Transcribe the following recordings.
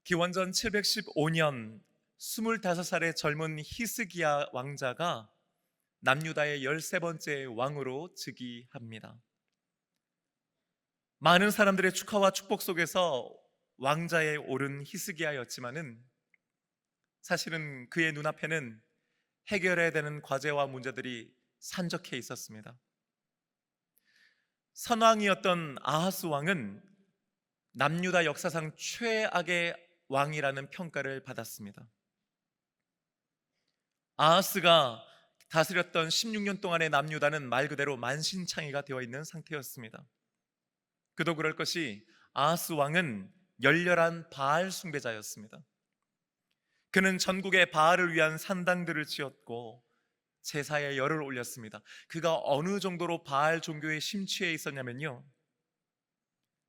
기원전 715년 25살의 젊은 히스기야 왕자가 남유다의 13번째 왕으로 즉위합니다. 많은 사람들의 축하와 축복 속에서 왕자에 오른 히스기야였지만은 사실은 그의 눈앞에는 해결해야 되는 과제와 문제들이 산적해 있었습니다. 선왕이었던 아하스 왕은 남유다 역사상 최악의 왕이라는 평가를 받았습니다. 아하스가 다스렸던 16년 동안의 남유다는 말 그대로 만신창이가 되어 있는 상태였습니다. 그도 그럴 것이 아하스 왕은 열렬한 바알 숭배자였습니다. 그는 전국에 바알을 위한 산당들을 지었고 제사에 열을 올렸습니다. 그가 어느 정도로 바알 종교에 심취해 있었냐면요,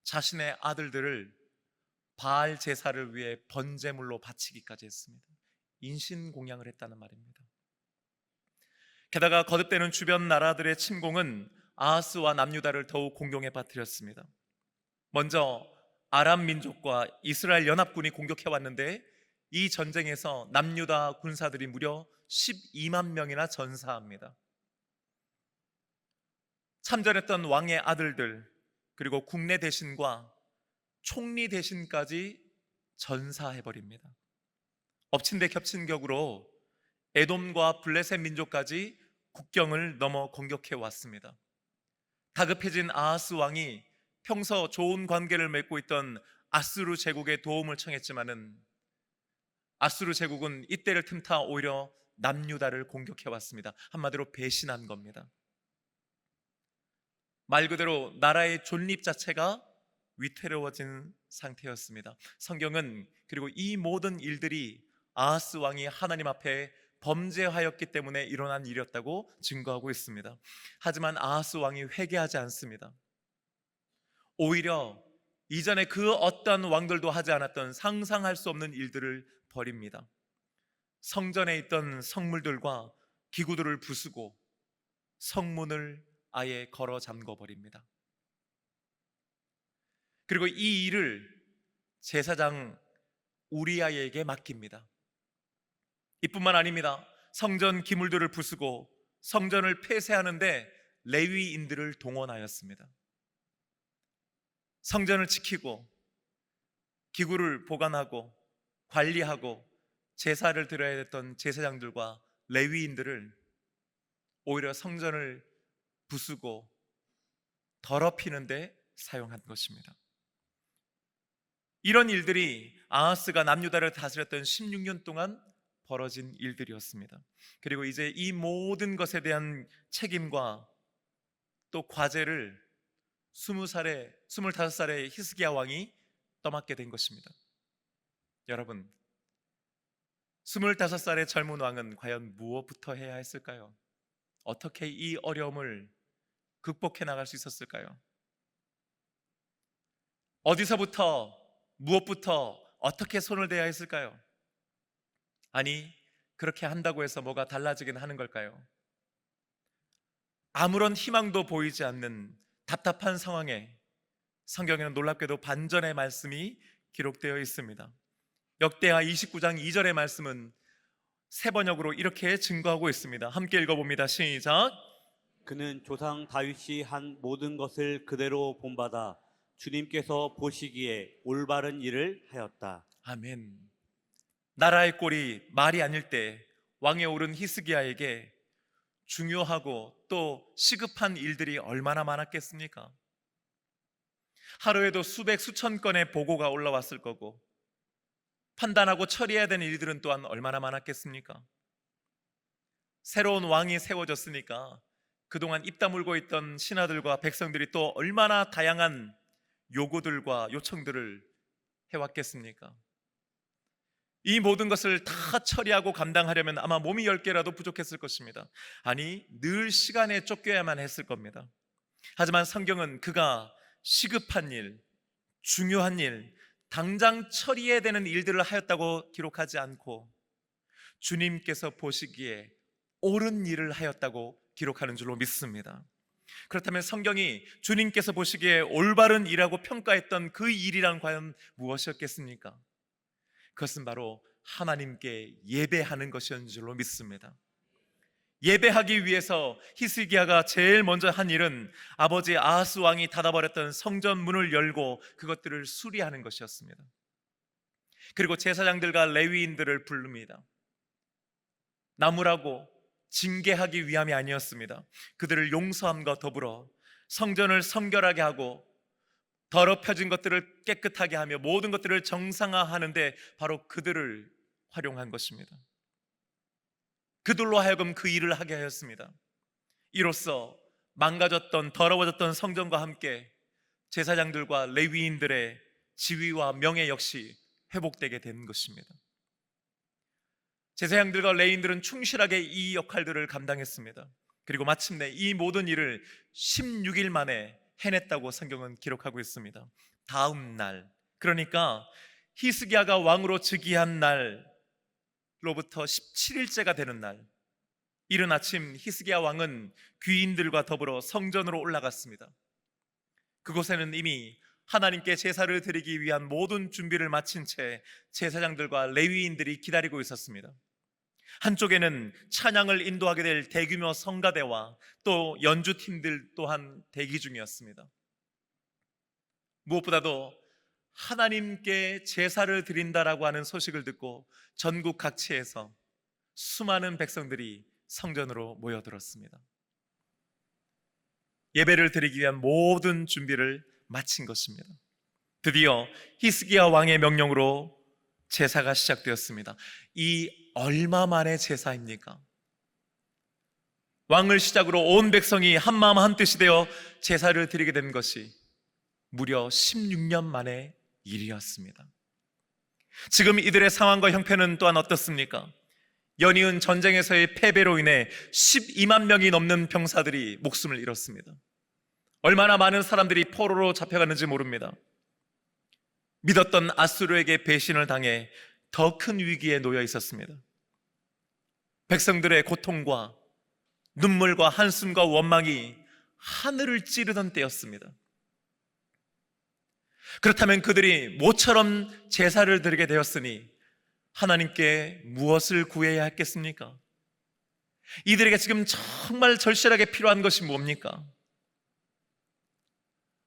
자신의 아들들을 바알 제사를 위해 번제물로 바치기까지 했습니다. 인신공양을 했다는 말입니다. 게다가 거듭되는 주변 나라들의 침공은 아하스와 남유다를 더욱 공경에 빠뜨렸습니다. 먼저 아람 민족과 이스라엘 연합군이 공격해 왔는데 이 전쟁에서 남유다 군사들이 무려 12만 명이나 전사합니다. 참전했던 왕의 아들들, 그리고 국내 대신과 총리 대신까지 전사해버립니다. 엎친 데 겹친 격으로 에돔과 블레셋 민족까지 국경을 넘어 공격해 왔습니다. 다급해진 아하스 왕이 평소 좋은 관계를 맺고 있던 아수르 제국의 도움을 청했지만은 아수르 제국은 이때를 틈타 오히려 남유다를 공격해 왔습니다. 한마디로 배신한 겁니다. 말 그대로 나라의 존립 자체가 위태로워진 상태였습니다. 성경은 그리고 이 모든 일들이 아하스 왕이 하나님 앞에 범죄하였기 때문에 일어난 일이었다고 증거하고 있습니다. 하지만 아하스 왕이 회개하지 않습니다. 오히려 이전에 그 어떤 왕들도 하지 않았던 상상할 수 없는 일들을 벌입니다. 성전에 있던 성물들과 기구들을 부수고 성문을 아예 걸어 잠궈 버립니다. 그리고 이 일을 제사장 우리아에게 맡깁니다. 이뿐만 아닙니다. 성전 기물들을 부수고 성전을 폐쇄하는데 레위인들을 동원하였습니다. 성전을 지키고 기구를 보관하고 관리하고 제사를 드려야 했던 제사장들과 레위인들을 오히려 성전을 부수고 더럽히는데 사용한 것입니다. 이런 일들이 아하스가 남유다를 다스렸던 16년 동안 벌어진 일들이었습니다. 그리고 이제 이 모든 것에 대한 책임과 또 과제를 25살의 히스기야 왕이 떠맡게 된 것입니다. 여러분, 25살의 젊은 왕은 과연 무엇부터 해야 했을까요? 어떻게 이 어려움을 극복해 나갈 수 있었을까요? 어디서부터, 무엇부터, 어떻게 손을 대야 했을까요? 아니, 그렇게 한다고 해서 뭐가 달라지긴 하는 걸까요? 아무런 희망도 보이지 않는 답답한 상황에 성경에는 놀랍게도 반전의 말씀이 기록되어 있습니다. 역대하 29장 2절의 말씀은 세 번역으로 이렇게 증거하고 있습니다. 함께 읽어봅니다. 시작. 그는 조상 다윗이 한 모든 것을 그대로 본받아 주님께서 보시기에 올바른 일을 하였다. 아멘. 나라의 꼴이 말이 아닐 때 왕에 오른 히스기야에게 중요하고 또 시급한 일들이 얼마나 많았겠습니까? 하루에도 수백 수천 건의 보고가 올라왔을 거고 판단하고 처리해야 되는 일들은 또한 얼마나 많았겠습니까? 새로운 왕이 세워졌으니까 그동안 입 다물고 있던 신하들과 백성들이 또 얼마나 다양한 요구들과 요청들을 해왔겠습니까? 이 모든 것을 다 처리하고 감당하려면 아마 몸이 10개라도 부족했을 것입니다. 아니, 늘 시간에 쫓겨야만 했을 겁니다. 하지만 성경은 그가 시급한 일, 중요한 일, 당장 처리해야 되는 일들을 하였다고 기록하지 않고 주님께서 보시기에 옳은 일을 하였다고 기록하는 줄로 믿습니다. 그렇다면 성경이 주님께서 보시기에 올바른 일이라고 평가했던 그 일이란 과연 무엇이었겠습니까? 그것은 바로 하나님께 예배하는 것이었는 줄로 믿습니다. 예배하기 위해서 히스기야가 제일 먼저 한 일은 아버지 아하스 왕이 닫아버렸던 성전 문을 열고 그것들을 수리하는 것이었습니다. 그리고 제사장들과 레위인들을 부릅니다. 나무라고 징계하기 위함이 아니었습니다. 그들을 용서함과 더불어 성전을 성결하게 하고 더럽혀진 것들을 깨끗하게 하며 모든 것들을 정상화하는데 바로 그들을 활용한 것입니다. 그들로 하여금 그 일을 하게 하였습니다. 이로써 망가졌던 더러워졌던 성전과 함께 제사장들과 레위인들의 지위와 명예 역시 회복되게 된 것입니다. 제사장들과 레위인들은 충실하게 이 역할들을 감당했습니다. 그리고 마침내 이 모든 일을 16일 만에 해냈다고 성경은 기록하고 있습니다. 다음 날, 그러니까 히스기야가 왕으로 즉위한 날로부터 17일째가 되는 날, 이른 아침 히스기야 왕은 귀인들과 더불어 성전으로 올라갔습니다. 그곳에는 이미 하나님께 제사를 드리기 위한 모든 준비를 마친 채 제사장들과 레위인들이 기다리고 있었습니다. 한쪽에는 찬양을 인도하게 될 대규모 성가대와 또 연주팀들 또한 대기 중이었습니다. 무엇보다도 하나님께 제사를 드린다라고 하는 소식을 듣고 전국 각지에서 수많은 백성들이 성전으로 모여들었습니다. 예배를 드리기 위한 모든 준비를 마친 것입니다. 드디어 히스기야 왕의 명령으로 제사가 시작되었습니다. 이 얼마 만의 제사입니까? 왕을 시작으로 온 백성이 한마음 한뜻이 되어 제사를 드리게 된 것이 무려 16년 만의 일이었습니다. 지금 이들의 상황과 형편은 또한 어떻습니까? 연이은 전쟁에서의 패배로 인해 12만 명이 넘는 병사들이 목숨을 잃었습니다. 얼마나 많은 사람들이 포로로 잡혀갔는지 모릅니다. 믿었던 아수르에게 배신을 당해 더 큰 위기에 놓여 있었습니다. 백성들의 고통과 눈물과 한숨과 원망이 하늘을 찌르던 때였습니다. 그렇다면 그들이 모처럼 제사를 드리게 되었으니 하나님께 무엇을 구해야 했겠습니까? 이들에게 지금 정말 절실하게 필요한 것이 뭡니까?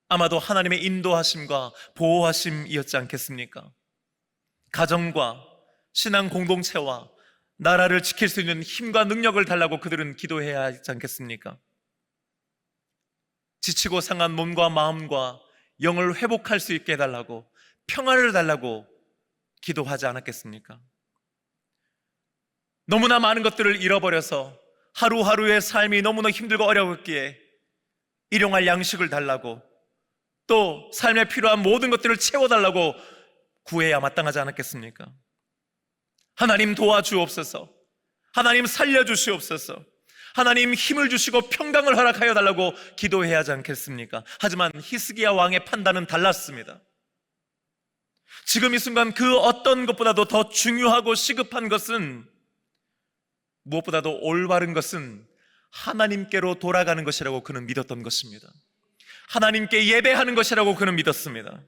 아마도 하나님의 인도하심과 보호하심이었지 않겠습니까? 가정과 신앙 공동체와 나라를 지킬 수 있는 힘과 능력을 달라고 그들은 기도해야 하지 않겠습니까? 지치고 상한 몸과 마음과 영을 회복할 수 있게 해달라고, 평화를 달라고 기도하지 않았겠습니까? 너무나 많은 것들을 잃어버려서 하루하루의 삶이 너무나 힘들고 어려웠기에 일용할 양식을 달라고, 또 삶에 필요한 모든 것들을 채워달라고 구해야 마땅하지 않았겠습니까? 하나님 도와주옵소서, 하나님 살려주시옵소서, 하나님 힘을 주시고 평강을 허락하여 달라고 기도해야 하지 않겠습니까? 하지만 히스기야 왕의 판단은 달랐습니다. 지금 이 순간 그 어떤 것보다도 더 중요하고 시급한 것은, 무엇보다도 올바른 것은 하나님께로 돌아가는 것이라고 그는 믿었던 것입니다. 하나님께 예배하는 것이라고 그는 믿었습니다.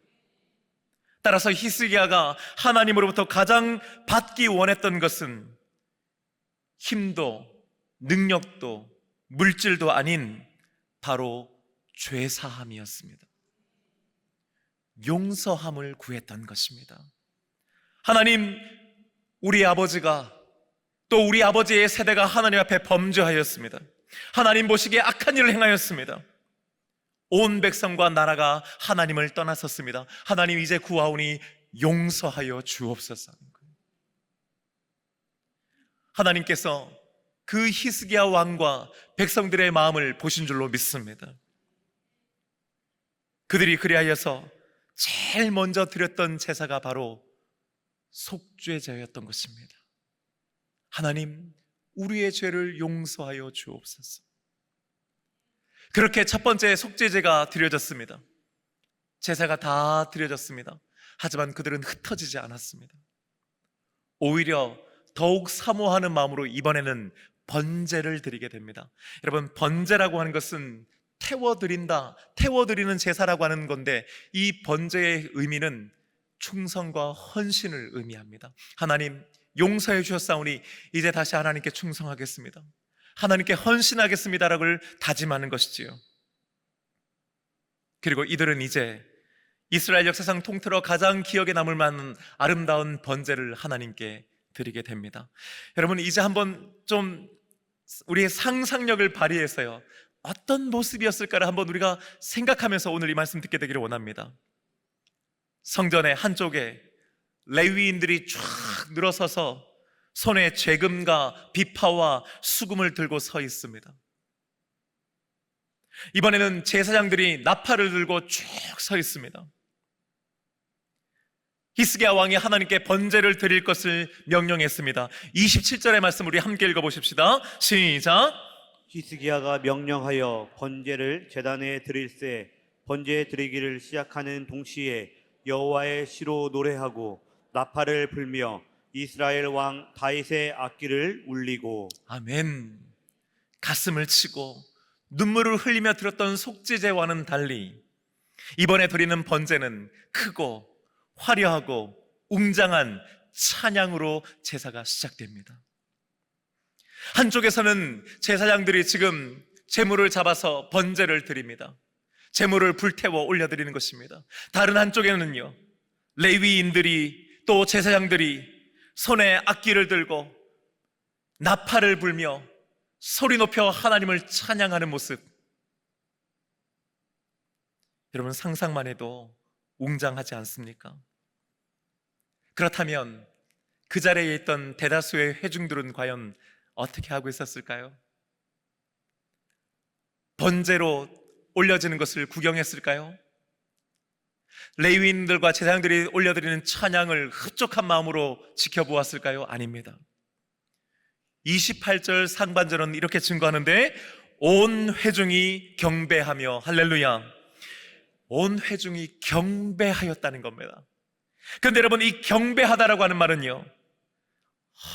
따라서 히스기야가 하나님으로부터 가장 받기 원했던 것은 힘도 능력도 물질도 아닌 바로 죄사함이었습니다. 용서함을 구했던 것입니다. 하나님, 우리 아버지가, 또 우리 아버지의 세대가 하나님 앞에 범죄하였습니다. 하나님 보시기에 악한 일을 행하였습니다. 온 백성과 나라가 하나님을 떠났었습니다. 하나님, 이제 구하오니 용서하여 주옵소서. 하나님께서 그 히스기야 왕과 백성들의 마음을 보신 줄로 믿습니다. 그들이 그리하여서 제일 먼저 드렸던 제사가 바로 속죄제였던 것입니다. 하나님, 우리의 죄를 용서하여 주옵소서. 그렇게 첫 번째 속죄제가 드려졌습니다. 제사가 다 드려졌습니다. 하지만 그들은 흩어지지 않았습니다. 오히려 더욱 사모하는 마음으로 이번에는 번제를 드리게 됩니다. 여러분, 번제라고 하는 것은 태워드리는 제사라고 하는 건데, 이 번제의 의미는 충성과 헌신을 의미합니다. 하나님, 용서해 주셨사오니 이제 다시 하나님께 충성하겠습니다. 하나님께 헌신하겠습니다라고 다짐하는 것이지요. 그리고 이들은 이제 이스라엘 역사상 통틀어 가장 기억에 남을 만한 아름다운 번제를 하나님께 드리게 됩니다. 여러분, 이제 한번 좀 우리의 상상력을 발휘해서요, 어떤 모습이었을까를 한번 우리가 생각하면서 오늘 이 말씀 듣게 되기를 원합니다. 성전의 한쪽에 레위인들이 쫙 늘어서서 손에 재금과 비파와 수금을 들고 서 있습니다. 이번에는 제사장들이 나팔을 들고 쭉 서 있습니다. 히스기야 왕이 하나님께 번제를 드릴 것을 명령했습니다. 27절의 말씀 우리 함께 읽어보십시다. 시작. 히스기야가 명령하여 번제를 제단에 드릴새 번제 드리기를 시작하는 동시에 여호와의 시로 노래하고 나팔을 불며 이스라엘 왕 다윗의 악기를 울리고. 아멘. 가슴을 치고 눈물을 흘리며 들었던 속죄제와는 달리 이번에 드리는 번제는 크고 화려하고 웅장한 찬양으로 제사가 시작됩니다. 한쪽에서는 제사장들이 지금 제물을 잡아서 번제를 드립니다. 제물을 불태워 올려드리는 것입니다. 다른 한쪽에는요, 레위인들이 또 제사장들이 손에 악기를 들고 나팔을 불며 소리 높여 하나님을 찬양하는 모습, 여러분 상상만 해도 웅장하지 않습니까? 그렇다면 그 자리에 있던 대다수의 회중들은 과연 어떻게 하고 있었을까요? 번제로 올려지는 것을 구경했을까요? 레위인들과 제사장들이 올려드리는 찬양을 흡족한 마음으로 지켜보았을까요? 아닙니다. 28절 상반절은 이렇게 증거하는데, 온 회중이 경배하며, 할렐루야, 온 회중이 경배하였다는 겁니다. 그런데 여러분, 이 경배하다라고 하는 말은요,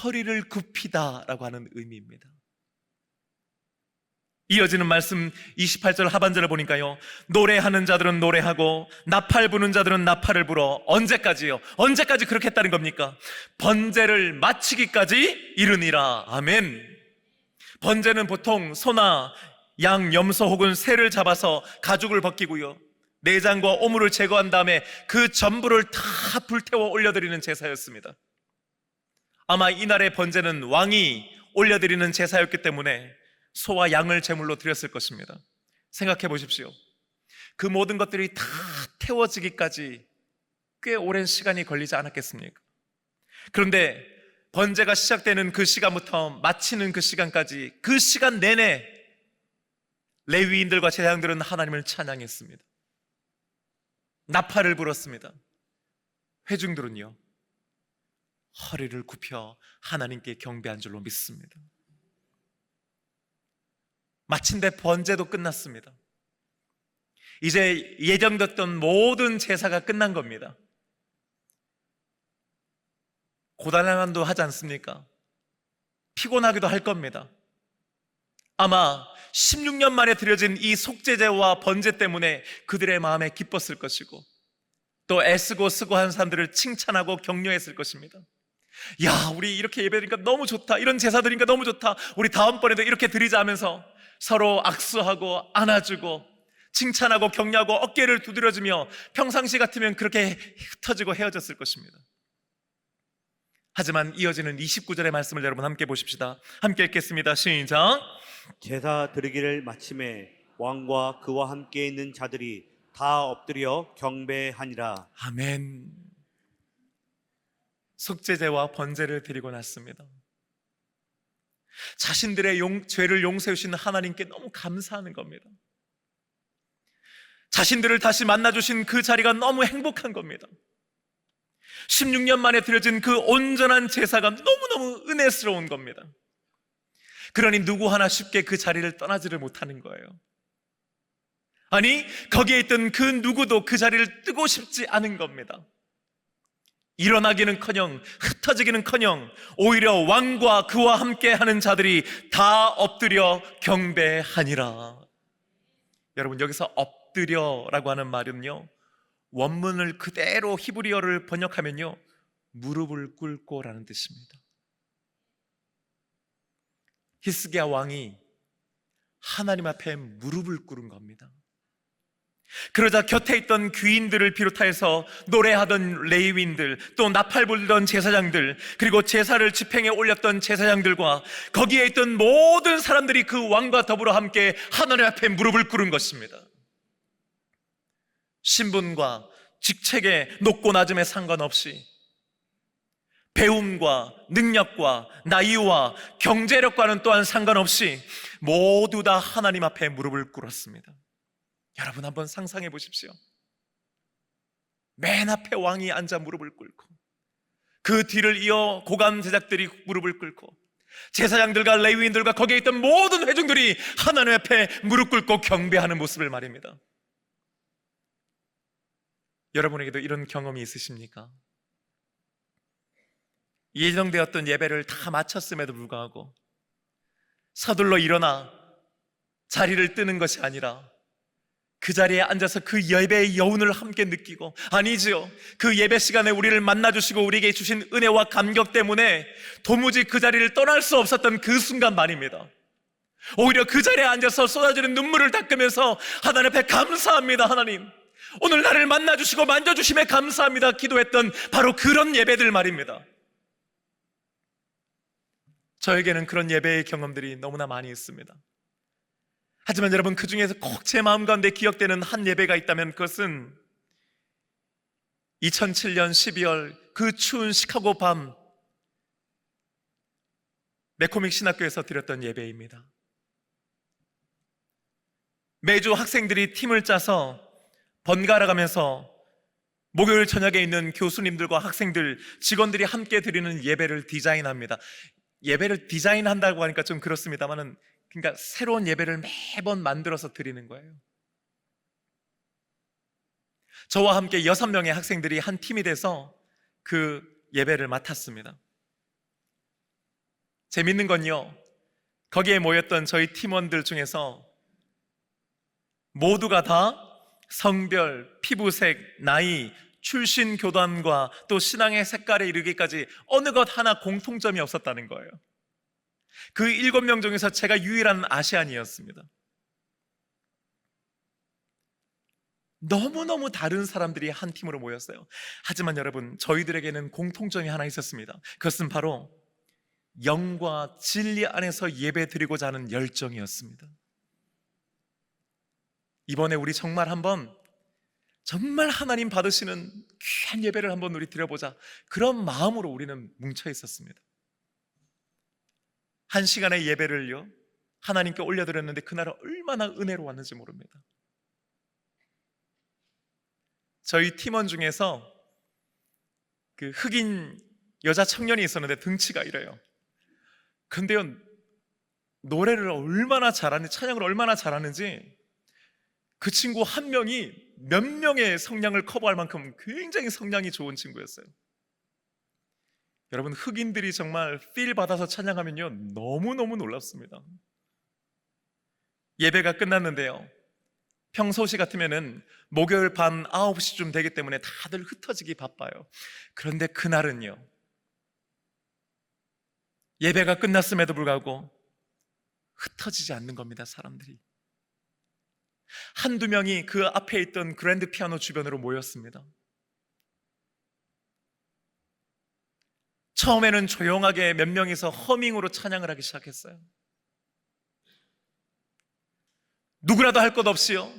허리를 굽히다라고 하는 의미입니다. 이어지는 말씀 28절 하반절을 보니까요, 노래하는 자들은 노래하고 나팔 부는 자들은 나팔을 불어. 언제까지요? 언제까지 그렇게 했다는 겁니까? 번제를 마치기까지 이르니라. 아멘. 번제는 보통 소나 양, 염소 혹은 새를 잡아서 가죽을 벗기고요, 내장과 오물을 제거한 다음에 그 전부를 다 불태워 올려드리는 제사였습니다. 아마 이날의 번제는 왕이 올려드리는 제사였기 때문에 소와 양을 제물로 드렸을 것입니다. 생각해 보십시오. 그 모든 것들이 다 태워지기까지 꽤 오랜 시간이 걸리지 않았겠습니까? 그런데 번제가 시작되는 그 시간부터 마치는 그 시간까지, 그 시간 내내 레위인들과 제사장들은 하나님을 찬양했습니다. 나팔을 불었습니다. 회중들은요, 허리를 굽혀 하나님께 경배한 줄로 믿습니다. 마침내 번제도 끝났습니다. 이제 예정됐던 모든 제사가 끝난 겁니다. 고단함도 하지 않습니까? 피곤하기도 할 겁니다. 아마 16년 만에 드려진 이 속죄제와 번제 때문에 그들의 마음에 기뻤을 것이고, 또 애쓰고 쓰고 한 사람들을 칭찬하고 격려했을 것입니다. 야, 우리 이렇게 예배드리니까 너무 좋다, 이런 제사 드리니까 너무 좋다, 우리 다음번에도 이렇게 드리자 하면서 서로 악수하고 안아주고 칭찬하고 격려하고 어깨를 두드려주며 평상시 같으면 그렇게 흩어지고 헤어졌을 것입니다. 하지만 이어지는 29절의 말씀을 여러분 함께 보십시다. 함께 읽겠습니다. 시작. 제사 드리기를 마침에 왕과 그와 함께 있는 자들이 다 엎드려 경배하니라. 아멘. 속죄제와 번제를 드리고 났습니다. 자신들의 죄를 용서해 주신 하나님께 너무 감사하는 겁니다. 자신들을 다시 만나주신 그 자리가 너무 행복한 겁니다. 16년 만에 드려진 그 온전한 제사가 너무너무 은혜스러운 겁니다. 그러니 누구 하나 쉽게 그 자리를 떠나지를 못하는 거예요. 아니, 거기에 있던 그 누구도 그 자리를 뜨고 싶지 않은 겁니다. 일어나기는커녕 흩어지기는커녕 오히려 왕과 그와 함께 하는 자들이 다 엎드려 경배하니라. 여러분, 여기서 엎드려라고 하는 말은요, 원문을 그대로 히브리어를 번역하면요, 무릎을 꿇고라는 뜻입니다. 히스기야 왕이 하나님 앞에 무릎을 꿇은 겁니다. 그러자 곁에 있던 귀인들을 비롯해서 노래하던 레위인들, 또 나팔 불던 제사장들, 그리고 제사를 집행에 올렸던 제사장들과 거기에 있던 모든 사람들이 그 왕과 더불어 함께 하나님 앞에 무릎을 꿇은 것입니다. 신분과 직책의 높고 낮음에 상관없이, 배움과 능력과 나이와 경제력과는 또한 상관없이 모두 다 하나님 앞에 무릎을 꿇었습니다. 여러분 한번 상상해 보십시오. 맨 앞에 왕이 앉아 무릎을 꿇고, 그 뒤를 이어 고관 제작들이 무릎을 꿇고, 제사장들과 레위인들과 거기에 있던 모든 회중들이 하나님 앞에 무릎 꿇고 경배하는 모습을 말입니다. 여러분에게도 이런 경험이 있으십니까? 예정되었던 예배를 다 마쳤음에도 불구하고 서둘러 일어나 자리를 뜨는 것이 아니라 그 자리에 앉아서 그 예배의 여운을 함께 느끼고, 아니지요, 그 예배 시간에 우리를 만나주시고 우리에게 주신 은혜와 감격 때문에 도무지 그 자리를 떠날 수 없었던 그 순간 말입니다. 오히려 그 자리에 앉아서 쏟아지는 눈물을 닦으면서 하나님 앞에 감사합니다, 하나님 오늘 나를 만나주시고 만져주심에 감사합니다 기도했던 바로 그런 예배들 말입니다. 저에게는 그런 예배의 경험들이 너무나 많이 있습니다. 하지만 여러분, 그 중에서 꼭 제 마음 가운데 기억되는 한 예배가 있다면 그것은 2007년 12월 그 추운 시카고 밤 매코믹 신학교에서 드렸던 예배입니다. 매주 학생들이 팀을 짜서 번갈아 가면서 목요일 저녁에 있는 교수님들과 학생들, 직원들이 함께 드리는 예배를 디자인합니다. 예배를 디자인한다고 하니까 좀 그렇습니다만은, 그러니까 새로운 예배를 매번 만들어서 드리는 거예요. 저와 함께 6명의 학생들이 한 팀이 돼서 그 예배를 맡았습니다. 재밌는 건요, 거기에 모였던 저희 팀원들 중에서 모두가 다 성별, 피부색, 나이, 출신 교단과 또 신앙의 색깔에 이르기까지 어느 것 하나 공통점이 없었다는 거예요. 그 7명 중에서 제가 유일한 아시안이었습니다. 너무너무 다른 사람들이 한 팀으로 모였어요. 하지만 여러분, 저희들에게는 공통점이 하나 있었습니다. 그것은 바로 영과 진리 안에서 예배 드리고자 하는 열정이었습니다. 이번에 우리 정말 하나님 받으시는 귀한 예배를 한번 우리 드려보자, 그런 마음으로 우리는 뭉쳐 있었습니다. 1시간의 예배를요 하나님께 올려드렸는데 그날은 얼마나 은혜로웠는지 모릅니다. 저희 팀원 중에서 그 흑인 여자 청년이 있었는데 등치가 이래요. 근데요, 노래를 얼마나 잘하는지, 찬양을 얼마나 잘하는지 그 친구 한 명이 몇 명의 성량을 커버할 만큼 굉장히 성량이 좋은 친구였어요. 여러분, 흑인들이 정말 필 받아서 찬양하면요 너무너무 놀랍습니다. 예배가 끝났는데요, 평소시 같으면은 목요일 밤 9시쯤 되기 때문에 다들 흩어지기 바빠요. 그런데 그날은요, 예배가 끝났음에도 불구하고 흩어지지 않는 겁니다. 사람들이 한두 명이 그 앞에 있던 그랜드 피아노 주변으로 모였습니다. 처음에는 조용하게 몇 명이서 허밍으로 찬양을 하기 시작했어요. 누구라도 할 것 없이요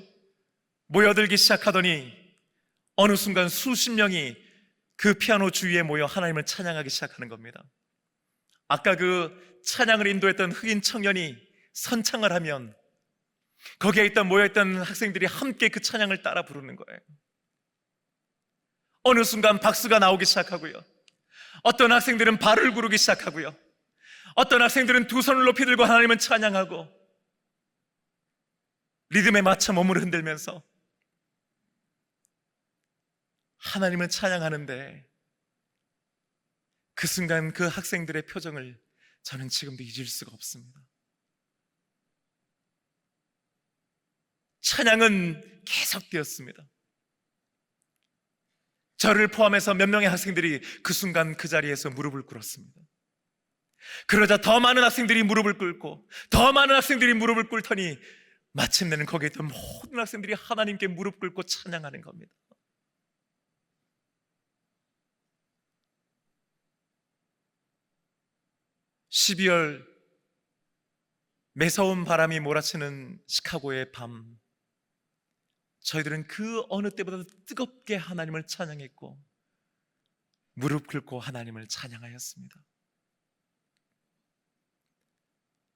모여들기 시작하더니 어느 순간 수십 명이 그 피아노 주위에 모여 하나님을 찬양하기 시작하는 겁니다. 아까 그 찬양을 인도했던 흑인 청년이 선창을 하면 거기에 있던 모여있던 학생들이 함께 그 찬양을 따라 부르는 거예요. 어느 순간 박수가 나오기 시작하고요, 어떤 학생들은 발을 구르기 시작하고요, 어떤 학생들은 두 손을 높이 들고 하나님을 찬양하고 리듬에 맞춰 몸을 흔들면서 하나님을 찬양하는데, 그 순간 그 학생들의 표정을 저는 지금도 잊을 수가 없습니다. 찬양은 계속되었습니다. 저를 포함해서 몇 명의 학생들이 그 순간 그 자리에서 무릎을 꿇었습니다. 그러자 더 많은 학생들이 무릎을 꿇고 더 많은 학생들이 무릎을 꿇더니 마침내는 거기에 있던 모든 학생들이 하나님께 무릎 꿇고 찬양하는 겁니다. 12월 매서운 바람이 몰아치는 시카고의 밤, 저희들은 그 어느 때보다 뜨겁게 하나님을 찬양했고 무릎 꿇고 하나님을 찬양하였습니다.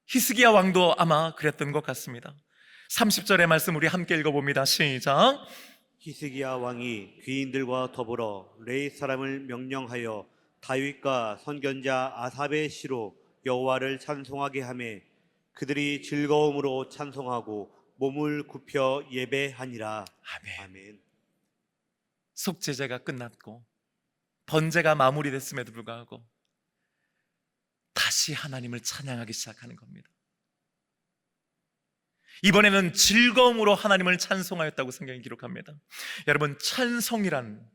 히스기야 왕도 아마 그랬던 것 같습니다. 30절의 말씀 우리 함께 읽어봅니다. 시작. 히스기야 왕이 귀인들과 더불어 레이 사람을 명령하여 다윗과 선견자 아삽의 시로 여호와를 찬송하게 하매 그들이 즐거움으로 찬송하고 몸을 굽혀 예배하니라. 아멘. 아멘. 속죄제가 끝났고 번제가 마무리됐음에도 불구하고 다시 하나님을 찬양하기 시작하는 겁니다. 이번에는 즐거움으로 하나님을 찬송하였다고 성경이 기록합니다. 여러분, 찬송이란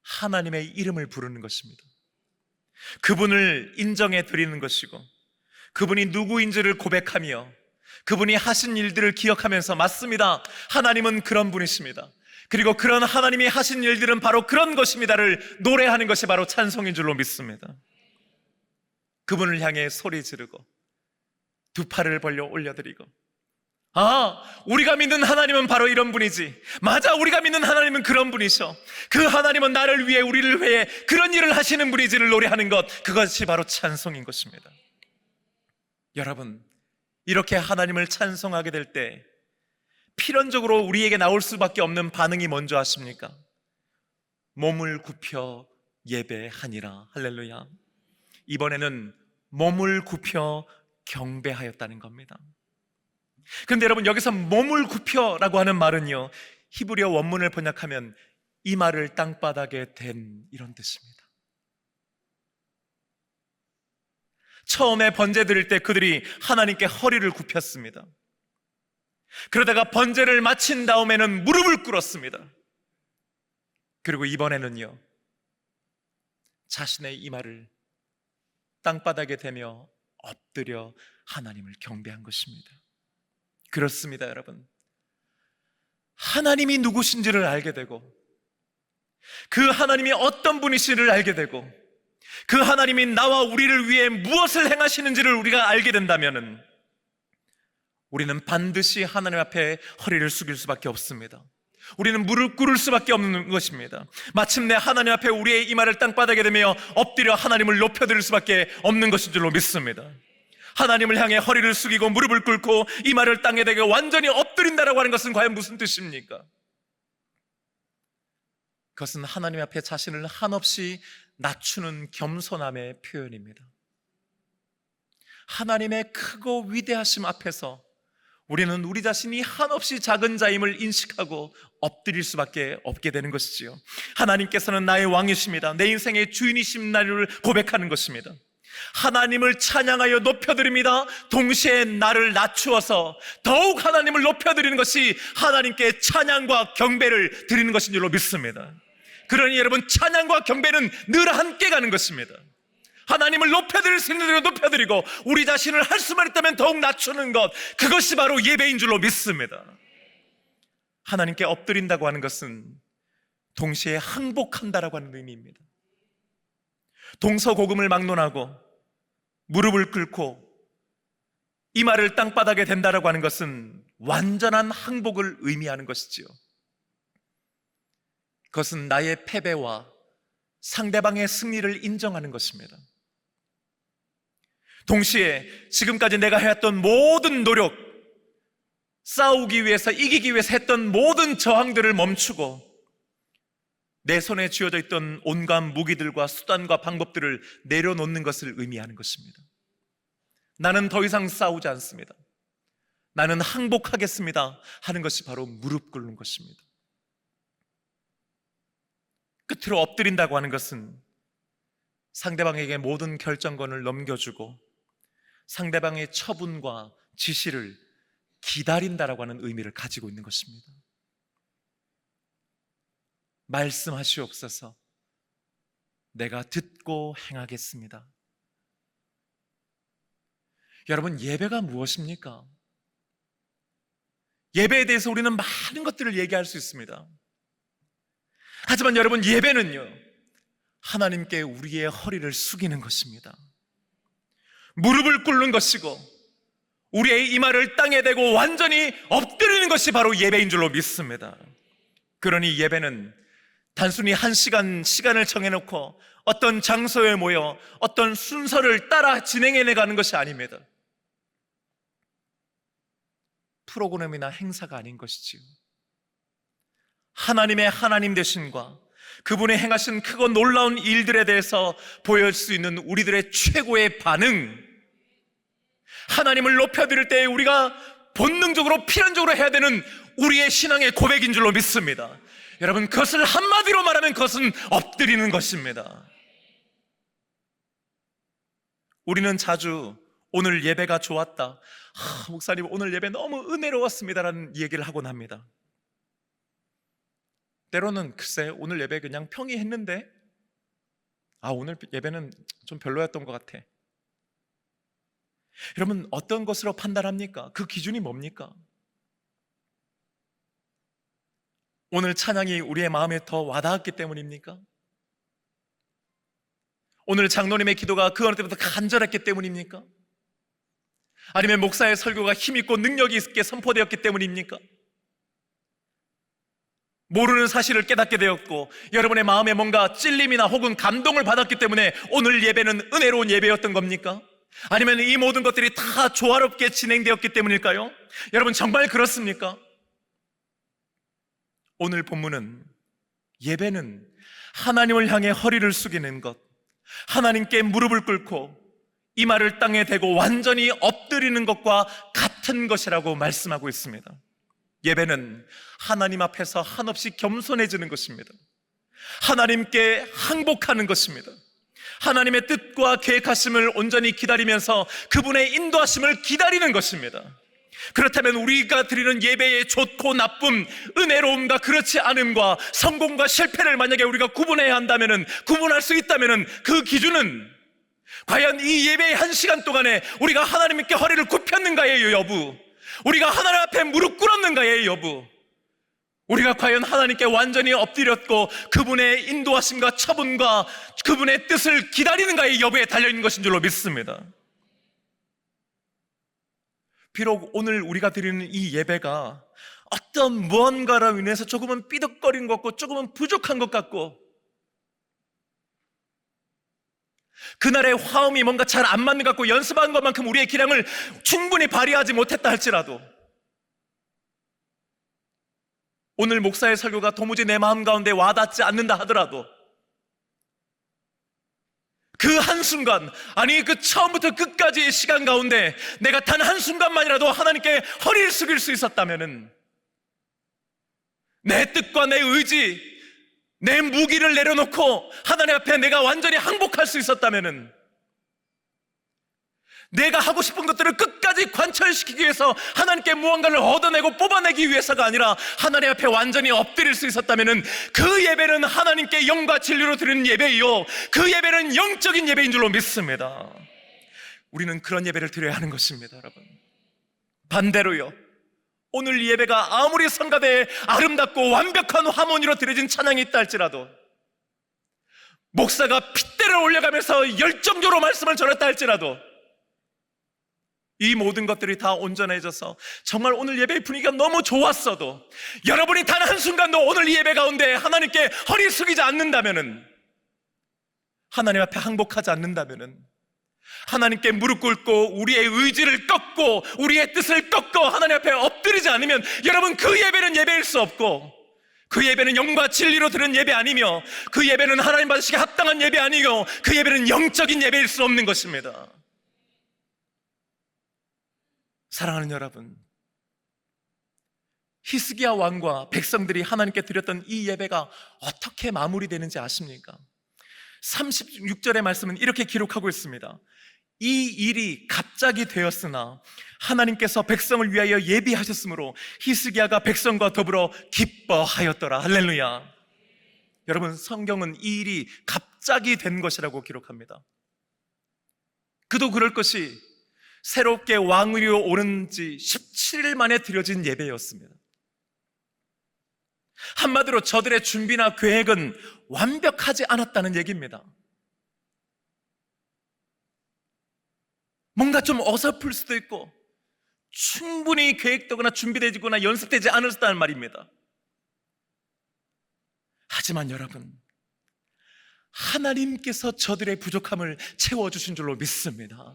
하나님의 이름을 부르는 것입니다. 그분을 인정해 드리는 것이고 그분이 누구인지를 고백하며 그분이 하신 일들을 기억하면서, 맞습니다, 하나님은 그런 분이십니다, 그리고 그런 하나님이 하신 일들은 바로 그런 것입니다를 노래하는 것이 바로 찬송인 줄로 믿습니다. 그분을 향해 소리 지르고 두 팔을 벌려 올려드리고, 우리가 믿는 하나님은 바로 이런 분이지, 맞아, 우리가 믿는 하나님은 그런 분이셔, 그 하나님은 나를 위해 우리를 위해 그런 일을 하시는 분이지를 노래하는 것, 그것이 바로 찬송인 것입니다. 여러분, 이렇게 하나님을 찬송하게 될 때 필연적으로 우리에게 나올 수밖에 없는 반응이 뭔지 아십니까? 몸을 굽혀 예배하니라. 할렐루야. 이번에는 몸을 굽혀 경배하였다는 겁니다. 그런데 여러분, 여기서 몸을 굽혀라고 하는 말은요, 히브리어 원문을 번역하면 이마를 땅바닥에 댄, 이런 뜻입니다. 처음에 번제 드릴 때 그들이 하나님께 허리를 굽혔습니다. 그러다가 번제를 마친 다음에는 무릎을 꿇었습니다. 그리고 이번에는요, 자신의 이마를 땅바닥에 대며 엎드려 하나님을 경배한 것입니다. 그렇습니다, 여러분. 하나님이 누구신지를 알게 되고 그 하나님이 어떤 분이신지를 알게 되고 그 하나님이 나와 우리를 위해 무엇을 행하시는지를 우리가 알게 된다면 우리는 반드시 하나님 앞에 허리를 숙일 수밖에 없습니다. 우리는 무릎 꿇을 수밖에 없는 것입니다. 마침내 하나님 앞에 우리의 이마를 땅바닥에 대며 엎드려 하나님을 높여드릴 수밖에 없는 것인 줄로 믿습니다. 하나님을 향해 허리를 숙이고 무릎을 꿇고 이마를 땅에 대게 완전히 엎드린다라고 하는 것은 과연 무슨 뜻입니까? 그것은 하나님 앞에 자신을 한없이 낮추는 겸손함의 표현입니다. 하나님의 크고 위대하심 앞에서 우리는 우리 자신이 한없이 작은 자임을 인식하고 엎드릴 수밖에 없게 되는 것이지요. 하나님께서는 나의 왕이십니다, 내 인생의 주인이신 나를 고백하는 것입니다. 하나님을 찬양하여 높여드립니다. 동시에 나를 낮추어서 더욱 하나님을 높여드리는 것이 하나님께 찬양과 경배를 드리는 것인 줄로 믿습니다. 그러니 여러분, 찬양과 경배는 늘 함께 가는 것입니다. 하나님을 높여드릴 수 있는 대로 높여드리고 우리 자신을 할 수만 있다면 더욱 낮추는 것, 그것이 바로 예배인 줄로 믿습니다. 하나님께 엎드린다고 하는 것은 동시에 항복한다라고 하는 의미입니다. 동서고금을 막론하고 무릎을 꿇고 이마를 땅바닥에 댄다라고 하는 것은 완전한 항복을 의미하는 것이지요. 그것은 나의 패배와 상대방의 승리를 인정하는 것입니다. 동시에 지금까지 내가 해왔던 모든 노력, 싸우기 위해서, 이기기 위해서 했던 모든 저항들을 멈추고 내 손에 쥐어져 있던 온갖 무기들과 수단과 방법들을 내려놓는 것을 의미하는 것입니다. 나는 더 이상 싸우지 않습니다, 나는 항복하겠습니다 하는 것이 바로 무릎 꿇는 것입니다. 끝으로 엎드린다고 하는 것은 상대방에게 모든 결정권을 넘겨주고 상대방의 처분과 지시를 기다린다라고 하는 의미를 가지고 있는 것입니다. 말씀하시옵소서, 내가 듣고 행하겠습니다. 여러분, 예배가 무엇입니까? 예배에 대해서 우리는 많은 것들을 얘기할 수 있습니다. 하지만 여러분, 예배는요, 하나님께 우리의 허리를 숙이는 것입니다. 무릎을 꿇는 것이고 우리의 이마를 땅에 대고 완전히 엎드리는 것이 바로 예배인 줄로 믿습니다. 그러니 예배는 단순히 한 시간을 정해놓고 어떤 장소에 모여 어떤 순서를 따라 진행해 나가는 것이 아닙니다. 프로그램이나 행사가 아닌 것이지요. 하나님의 하나님 되심과 그분이 행하신 크고 놀라운 일들에 대해서 보여줄 수 있는 우리들의 최고의 반응, 하나님을 높여드릴 때 우리가 본능적으로 필연적으로 해야 되는 우리의 신앙의 고백인 줄로 믿습니다. 여러분, 그것을 한마디로 말하면 그것은 엎드리는 것입니다. 우리는 자주 오늘 예배가 좋았다, 목사님 오늘 예배 너무 은혜로웠습니다라는 얘기를 하곤 합니다. 때로는 글쎄 오늘 예배 그냥 평이했는데 오늘 예배는 좀 별로였던 것 같아. 여러분, 어떤 것으로 판단합니까? 그 기준이 뭡니까? 오늘 찬양이 우리의 마음에 더 와닿았기 때문입니까? 오늘 장로님의 기도가 그 어느 때부터 간절했기 때문입니까? 아니면 목사의 설교가 힘있고 능력이 있게 선포되었기 때문입니까? 모르는 사실을 깨닫게 되었고 여러분의 마음에 뭔가 찔림이나 혹은 감동을 받았기 때문에 오늘 예배는 은혜로운 예배였던 겁니까? 아니면 이 모든 것들이 다 조화롭게 진행되었기 때문일까요? 여러분, 정말 그렇습니까? 오늘 본문은 예배는 하나님을 향해 허리를 숙이는 것, 하나님께 무릎을 꿇고 이마를 땅에 대고 완전히 엎드리는 것과 같은 것이라고 말씀하고 있습니다. 예배는 하나님 앞에서 한없이 겸손해지는 것입니다. 하나님께 항복하는 것입니다. 하나님의 뜻과 계획하심을 온전히 기다리면서 그분의 인도하심을 기다리는 것입니다. 그렇다면 우리가 드리는 예배의 좋고 나쁨, 은혜로움과 그렇지 않음과 성공과 실패를 만약에 우리가 구분해야 한다면, 구분할 수 있다면 그 기준은 과연 이 예배의 한 시간 동안에 우리가 하나님께 허리를 굽혔는가의 여부, 우리가 하나님 앞에 무릎 꿇었는가의 여부, 우리가 과연 하나님께 완전히 엎드렸고 그분의 인도하심과 처분과 그분의 뜻을 기다리는가의 여부에 달려있는 것인 줄로 믿습니다. 비록 오늘 우리가 드리는 이 예배가 어떤 무언가로 인해서 조금은 삐걱거린 것 같고 조금은 부족한 것 같고 그날의 화음이 뭔가 잘 안 맞는 것 같고 연습한 것만큼 우리의 기량을 충분히 발휘하지 못했다 할지라도 오늘 목사의 설교가 도무지 내 마음 가운데 와닿지 않는다 하더라도 그 한순간, 아니 그 처음부터 끝까지의 시간 가운데 내가 단 한순간만이라도 하나님께 허리를 숙일 수 있었다면 내 뜻과 내 의지, 내 무기를 내려놓고 하나님 앞에 내가 완전히 항복할 수 있었다면 내가 하고 싶은 것들을 끝까지 관철시키기 위해서 하나님께 무언가를 얻어내고 뽑아내기 위해서가 아니라 하나님 앞에 완전히 엎드릴 수 있었다면 그 예배는 하나님께 영과 진리로 드리는 예배이요 그 예배는 영적인 예배인 줄로 믿습니다. 우리는 그런 예배를 드려야 하는 것입니다. 여러분, 반대로요, 오늘 예배가 아무리 성가대에 아름답고 완벽한 하모니로 드려진 찬양이 있다 할지라도 목사가 핏대를 올려가면서 열정적으로 말씀을 전했다 할지라도 이 모든 것들이 다 온전해져서 정말 오늘 예배의 분위기가 너무 좋았어도 여러분이 단 한순간도 오늘 이 예배 가운데 하나님께 허리 숙이지 않는다면, 하나님 앞에 항복하지 않는다면, 하나님께 무릎 꿇고 우리의 의지를 꺾고 우리의 뜻을 꺾고 하나님 앞에 엎드리지 않으면 여러분 그 예배는 예배일 수 없고 그 예배는 영과 진리로 드리는 예배 아니며 그 예배는 하나님 받으시기에 합당한 예배 아니고 그 예배는 영적인 예배일 수 없는 것입니다. 사랑하는 여러분, 히스기야 왕과 백성들이 하나님께 드렸던 이 예배가 어떻게 마무리되는지 아십니까? 36절의 말씀은 이렇게 기록하고 있습니다. 이 일이 갑자기 되었으나 하나님께서 백성을 위하여 예비하셨으므로 히스기야가 백성과 더불어 기뻐하였더라. 할렐루야. 여러분, 성경은 이 일이 갑자기 된 것이라고 기록합니다. 그도 그럴 것이 새롭게 왕위로 오른 지 17일 만에 드려진 예배였습니다. 한마디로 저들의 준비나 계획은 완벽하지 않았다는 얘기입니다. 뭔가 좀 어설플 수도 있고 충분히 계획되거나 준비되거나 연습되지 않았다는 말입니다. 하지만 여러분, 하나님께서 저들의 부족함을 채워주신 줄로 믿습니다.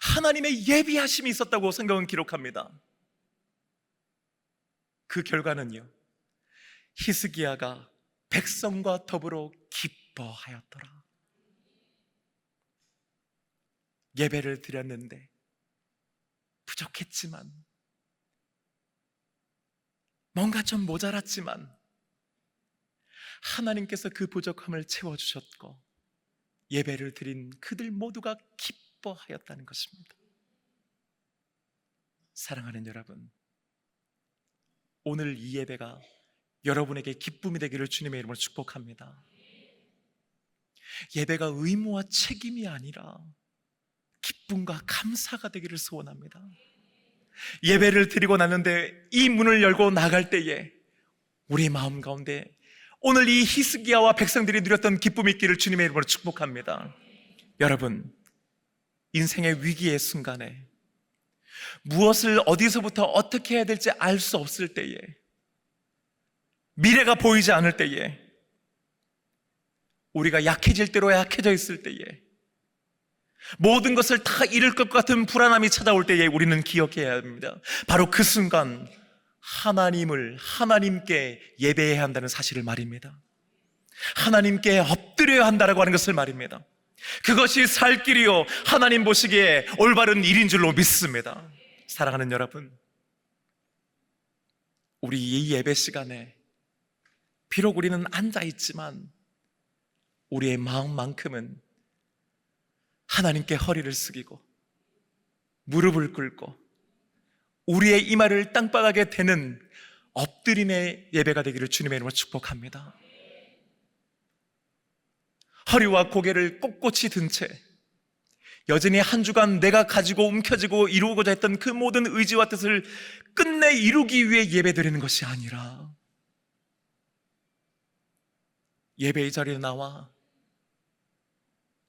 하나님의 예비하심이 있었다고 성경은 기록합니다. 그 결과는요, 히스기야가 백성과 더불어 기뻐하였더라. 예배를 드렸는데 부족했지만, 뭔가 좀 모자랐지만 하나님께서 그 부족함을 채워주셨고 예배를 드린 그들 모두가 기뻐하였다는 것입니다. 사랑하는 여러분, 오늘 이 예배가 여러분에게 기쁨이 되기를 주님의 이름으로 축복합니다. 예배가 의무와 책임이 아니라 기쁨과 감사가 되기를 소원합니다. 예배를 드리고 났는데 이 문을 열고 나갈 때에 우리 마음 가운데 오늘 이 히스기야와 백성들이 누렸던 기쁨이 있기를 주님의 이름으로 축복합니다. 여러분, 인생의 위기의 순간에 무엇을 어디서부터 어떻게 해야 될지 알 수 없을 때에, 미래가 보이지 않을 때에, 우리가 약해질 대로 약해져 있을 때에, 모든 것을 다 잃을 것 같은 불안함이 찾아올 때에 우리는 기억해야 합니다. 바로 그 순간 하나님께 예배해야 한다는 사실을 말입니다. 하나님께 엎드려야 한다라고 하는 것을 말입니다. 그것이 살 길이요 하나님 보시기에 올바른 일인 줄로 믿습니다. 사랑하는 여러분, 우리 이 예배 시간에 비록 우리는 앉아있지만 우리의 마음만큼은 하나님께 허리를 숙이고 무릎을 꿇고 우리의 이마를 땅바닥에 대는 엎드림의 예배가 되기를 주님의 이름으로 축복합니다. 허리와 고개를 꼿꼿이 든 채 여전히 한 주간 내가 가지고 움켜쥐고 이루고자 했던 그 모든 의지와 뜻을 끝내 이루기 위해 예배드리는 것이 아니라 예배의 자리에 나와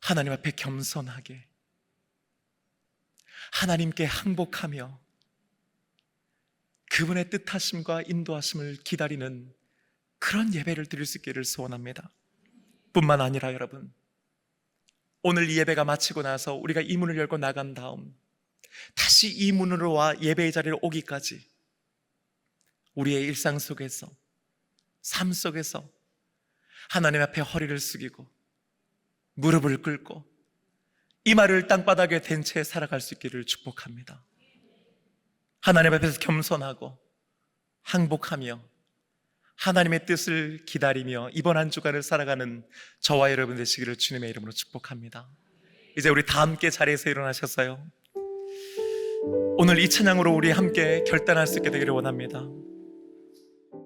하나님 앞에 겸손하게 하나님께 항복하며 그분의 뜻하심과 인도하심을 기다리는 그런 예배를 드릴 수 있기를 소원합니다. 뿐만 아니라 여러분, 오늘 이 예배가 마치고 나서 우리가 이 문을 열고 나간 다음 다시 이 문으로 와 예배의 자리로 오기까지 우리의 일상 속에서, 삶 속에서 하나님 앞에 허리를 숙이고 무릎을 꿇고 이마를 땅바닥에 댄 채 살아갈 수 있기를 축복합니다. 하나님 앞에서 겸손하고 항복하며 하나님의 뜻을 기다리며 이번 한 주간을 살아가는 저와 여러분 되시기를 주님의 이름으로 축복합니다. 이제 우리 다 함께 자리에서 일어나셨어요. 오늘 이 찬양으로 우리 함께 결단할 수 있게 되기를 원합니다.